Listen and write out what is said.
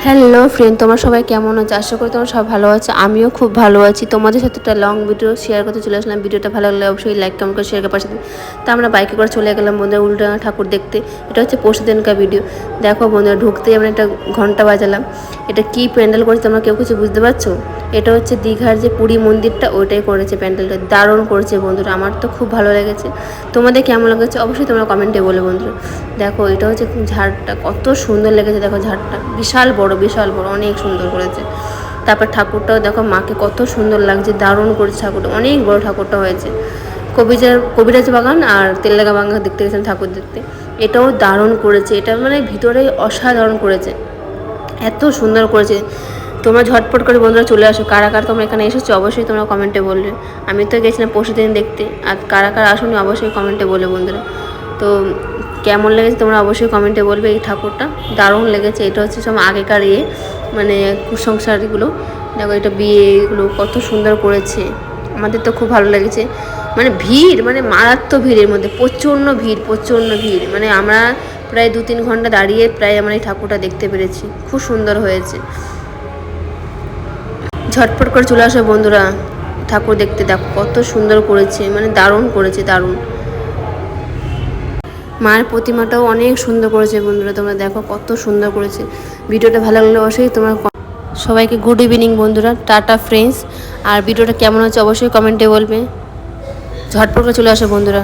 Hello friend, তোমরা সবাই কেমন আছো? আশা করি তোমরা সবাই ভালো আছো। আমিও খুব ভালো আছি। তোমাদের সাথে একটা লং ভিডিও শেয়ার করতে চলে আসলাম। ভিডিওটা ভালো লাগলে অবশ্যই লাইক কমেন্ট করে শেয়ার করে পাশে দিন। তা আমরা বাইকে করে চলে গেলাম বন্ধুরা উল্টোডাঙা ঠাকুর দেখতে। এটা হচ্ছে পরশুদিনকার ভিডিও। দেখো বন্ধুরা, ঢুকতেই আমরা একটা ঘন্টা বাজালাম। এটা কি প্যান্ডেল করেছে তোমরা কেউ কিছু বুঝতে পারছো? এটা হচ্ছে দীঘার যে পুরী মন্দিরটা, ওইটাই করেছে প্যান্ডেলটা। দারুণ করেছে বন্ধুরা, আমার তো খুব ভালো লেগেছে। তোমাদের কেমন লেগেছে অবশ্যই তোমরা কমেন্টে বলে বন্ধুরা। দেখো এটা হচ্ছে ঝাড়টা, কত সুন্দর লেগেছে। দেখো ঝাড়টা বিশাল বড় অনেক সুন্দর করেছে। তারপর ঠাকুরটাও দেখো, মাকে কত সুন্দর লাগছে, দারুণ করেছে ঠাকুরটা, অনেক বড় ঠাকুরটা হয়েছে। কবিরাজ বাগান আর তেলডাঙ্গা বাগান দেখতে গেছিলাম ঠাকুর দেখতে। এটাও দারুণ করেছে, এটা মানে ভিতরে অসাধারণ করেছে, এত সুন্দর করেছে। তোমরা ঝটপট করে বন্ধুরা চলে আসো। কারা কারা তোমরা এখানে এসেছো অবশ্যই তোমরা কমেন্টে বলবে। আমি তো গেছিলাম পরশুদিন দেখতে, আর কারা কারা আসোনি অবশ্যই কমেন্টে বলে বন্ধুরা। তো কেমন লেগেছে তোমরা অবশ্যই কমেন্টে বলবে। এই ঠাকুরটা দারুণ লেগেছে। এটা হচ্ছে সব আগেকার মানে কুসংস্কারগুলো। দেখো এটা বিয়েগুলো কত সুন্দর করেছে, আমাদের তো খুব ভালো লেগেছে। মানে ভিড়, মানে মারাত্মক ভিড়ের মধ্যে প্রচণ্ড ভিড়, মানে আমরা প্রায় 2-3 ঘন্টা দাঁড়িয়ে প্রায় আমরা এই ঠাকুরটা দেখতে পেরেছি। খুব সুন্দর হয়েছে। ঝটপট করে চলে আসো বন্ধুরা ঠাকুর দেখতে। দেখো কত সুন্দর করেছে, মানে দারুণ করেছে, দারুণ। মায়ের প্রতিমাটাও অনেক সুন্দর করেছে বন্ধুরা, তোমরা দেখো কত সুন্দর করেছে। ভিডিওটা ভালো লাগলে অবশ্যই তোমরা সবাইকে গুড ইভিনিং বন্ধুরা, টাটা ফ্রেন্ডস। আর ভিডিওটা কেমন হচ্ছে অবশ্যই কমেন্টে বলবে। ঝটপট করে চলে আসো বন্ধুরা।